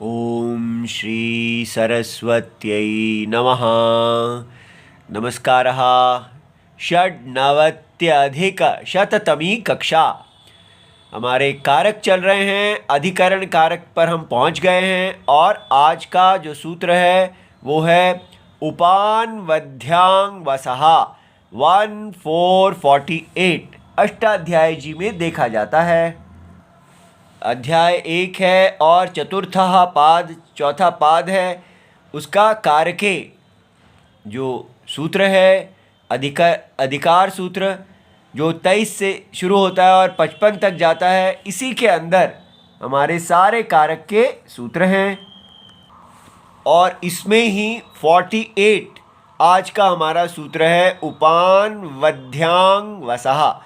ओम श्री सरस्वत्यै नमः। नमस्कारः। षड्नवत्यधिकशततमी कक्षा। हमारे कारक चल रहे हैं, अधिकरण कारक पर हम पहुंच गए हैं और आज का जो सूत्र है वो है उपानवध्यांग वसः 1448 अष्टाध्यायी जी में देखा जाता है। अध्याय 1 है और चतुर्थः पाद चौथा पाद है। उसका कारके जो सूत्र है अधिकार सूत्र जो 23 से शुरू होता है और 55 तक जाता है, इसी के अंदर हमारे सारे कारक के सूत्र हैं और इसमें ही 48 आज का हमारा सूत्र है उपान वध्यांग वसः।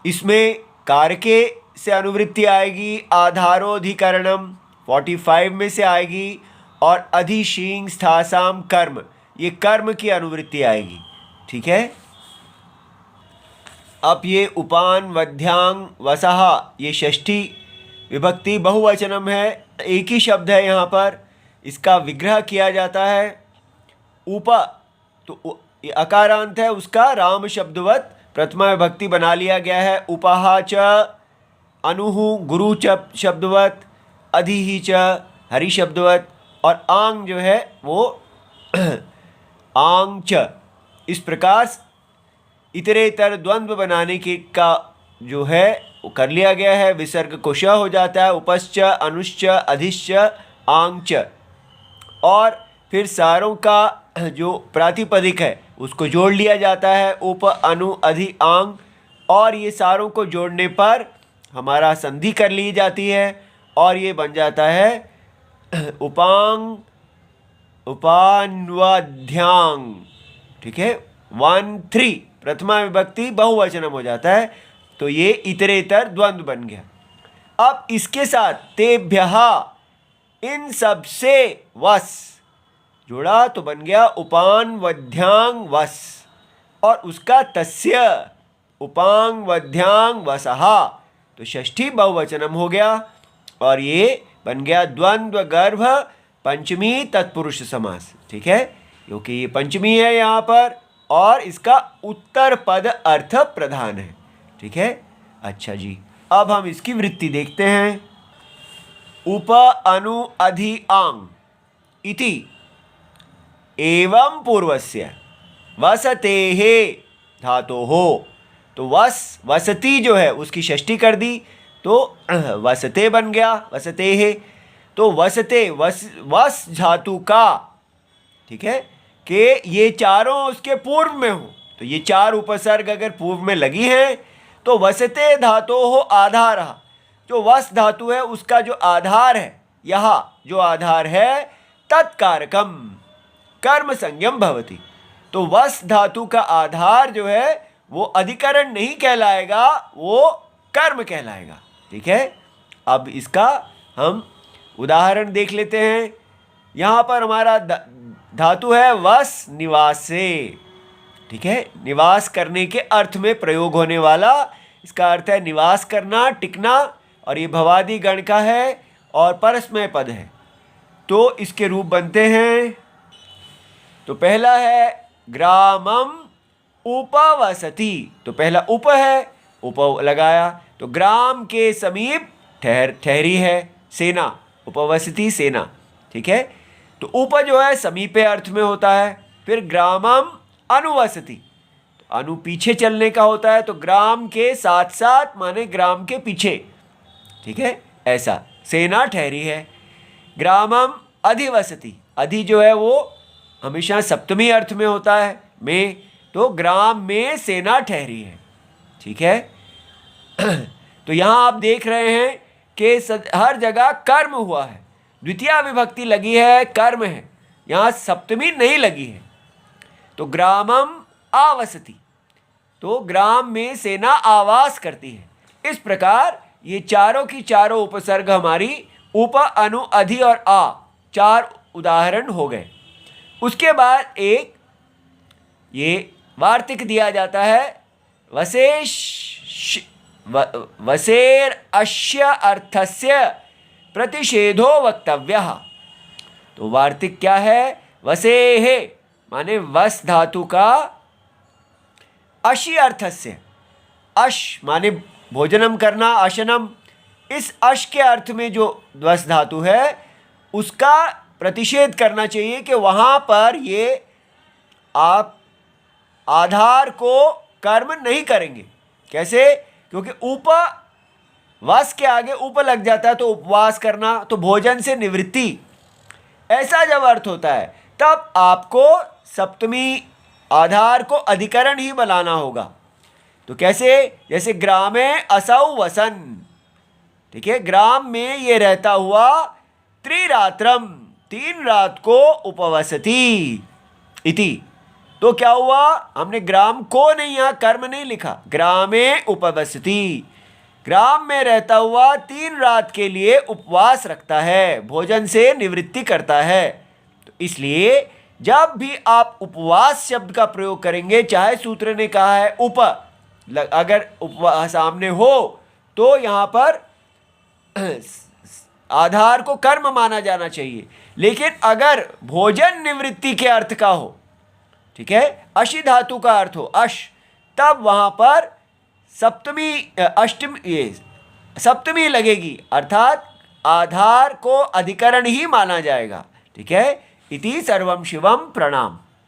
इसमें कारके से अनुवृत्ति आएगी, आधारोधिकरणम 45 में से आएगी और अधिशींग स्थासाम कर्म, ये कर्म की अनुवृत्ति आएगी। ठीक है। अब ये उपान वध्यांग वसः ये षष्ठी विभक्ति बहुवचनम है, एक ही शब्द है। यहाँ पर इसका विग्रह किया जाता है। उप तो अकारांत है, उसका राम शब्दवत प्रथमा विभक्ति बना लिया गया है। उपहा च अनुहु गुरु च शब्दवत, अधिहि च हरि शब्दवत और आंग जो है वो आंग च। इस प्रकार इतरेतर द्वंद्व बनाने के का जो है वो कर लिया गया है। विसर्ग को श हो जाता है। उपश्च अनुश्च अधिश्च आंग च और फिर सारों का जो प्रातिपदिक है उसको जोड़ लिया जाता है, उप अनु अधि आंग, और ये सारों को जोड़ने पर हमारा संधि कर ली जाती है और ये बन जाता है उपांग उपान्वध्यांग। ठीक है। 1-3 प्रथमा विभक्ति बहुवचनम हो जाता है, तो ये इतरेतर द्वंद्व बन गया। अब इसके साथ तेभ्यः इन सब से वस जोड़ा तो बन गया उपान वध्यांग वस, और उसका तस्य उपांग वध्यांग वसः, तो षष्ठी बहुवचनम हो गया और ये बन गया द्वंद्व गर्भ पंचमी तत्पुरुष समास। ठीक है, क्योंकि ये पंचमी है यहाँ पर और इसका उत्तर पद अर्थ प्रधान है। ठीक है। अच्छा जी, अब हम इसकी वृत्ति देखते हैं। उप अनु अधि आंग इति एवं पूर्वस्य वसतेः धातोः, तो वसती जो है उसकी षष्ठी कर दी तो वसते बन गया, वसतेः। तो वसते वस धातु का, ठीक है, कि ये चारों उसके पूर्व में हो, तो ये चार उपसर्ग अगर पूर्व में लगी हैं तो वसते धातोः आधारः, जो वस धातु है उसका जो आधार है, यहाँ जो आधार है तत्कारकम कर्म संज्ञम भवति। तो वस धातु का आधार जो है वो अधिकरण नहीं कहलाएगा, वो कर्म कहलाएगा। ठीक है। अब इसका हम उदाहरण देख लेते हैं। यहाँ पर हमारा धातु है वस निवासे। ठीक है, निवास करने के अर्थ में प्रयोग होने वाला, इसका अर्थ है निवास करना, टिकना, और ये भवादि गण का है और परस्मय पद है। तो इसके रूप बनते हैं। तो पहला है ग्रामम उपवसति, तो पहला उप है, उप लगाया तो ग्राम के समीप ठहरी है सेना, उपवसति सेना। ठीक है। तो उप जो है समीपे अर्थ में होता है। फिर ग्रामम अनुवसति, तो अनु पीछे चलने का होता है, तो ग्राम के साथ साथ माने ग्राम के पीछे। ठीक है, ऐसा सेना ठहरी है। ग्रामम अधिवसति, अधि जो है वो हमेशा सप्तमी अर्थ में होता है में, तो ग्राम में सेना ठहरी है। ठीक है। तो यहाँ आप देख रहे हैं कि हर जगह कर्म हुआ है, द्वितीय विभक्ति लगी है, कर्म है, यहाँ सप्तमी नहीं लगी है। तो ग्रामम आवसति, तो ग्राम में सेना आवास करती है। इस प्रकार ये चारों की चारों उपसर्ग हमारी उप अनु अधि और आ चार उदाहरण हो गए। उसके बाद एक ये वार्तिक दिया जाता है, वसेर अस्य अर्थस्य प्रतिषेधो वक्तव्यः। तो वार्तिक क्या है? वसेः माने वस धातु का अशि अर्थस्य, अश माने भोजनम करना, अशनम, इस अश के अर्थ में जो वस धातु है उसका प्रतिषेध करना चाहिए कि वहाँ पर ये आप आधार को कर्म नहीं करेंगे। कैसे? क्योंकि उप, वस के आगे उप लग जाता है तो उपवास करना, तो भोजन से निवृत्ति, ऐसा जब अर्थ होता है तब आपको सप्तमी आधार को अधिकरण ही बनाना होगा। तो कैसे? जैसे ग्रामे असौ वसन, ठीक है, ग्राम में ये रहता हुआ, त्रिरात्रम 3 रात को उपवसति इति। तो क्या हुआ? हमने ग्राम को नहीं, यहाँ कर्म नहीं लिखा, ग्रामे उपवसति, ग्राम में रहता हुआ 3 रात के लिए उपवास रखता है, भोजन से निवृत्ति करता है। तो इसलिए जब भी आप उपवास शब्द का प्रयोग करेंगे, चाहे सूत्र ने कहा है उप, अगर उपवास सामने हो तो यहाँ पर आधार को कर्म माना जाना चाहिए। लेकिन अगर भोजन निवृत्ति के अर्थ का हो, ठीक है, अशि धातु का अर्थ हो अश, तब वहाँ पर सप्तमी सप्तमी लगेगी, अर्थात आधार को अधिकरण ही माना जाएगा। ठीक है, इति सर्वम शिवम प्रणाम।